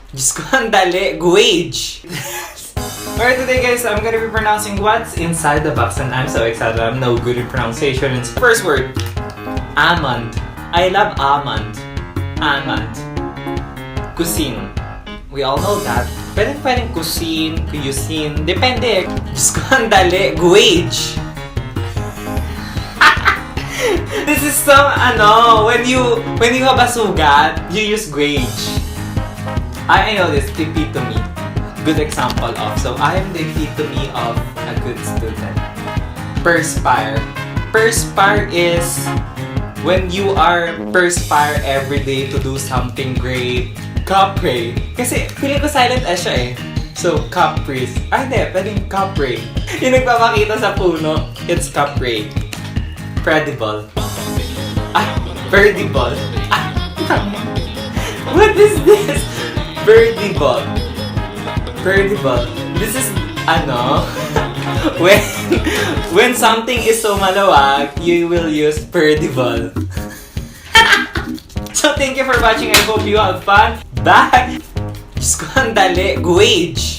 Diyos ko, ang dali. Gwage. Alright, today guys, I'm gonna be pronouncing what's inside the box and I'm so excited. I'm no good at pronunciation. It's first word. Almond. I love almond. Almond. Cuisine. We all know that. Pwedeng cuisine, depende. Diyos ko, ang dali. Gwage. This is some, when you have a sugat, you use gwage. I know this, epitome. Good example of. So, I am the epitome of a good student. Perspire. Perspire is when you are perspire every day to do something great. Capre. Kasi, feeling ko silent S siya eh. So, caprice. Hindi, pwedeng capre. Yung nagpapakita sa puno, it's capre. Credible. Verdible. What is this? Verdible. Verdible. This is, when something is so malawag, you will use verdible. So, thank you for watching. I hope you have fun. Bye! Diyos ko, ang dali. Gwage.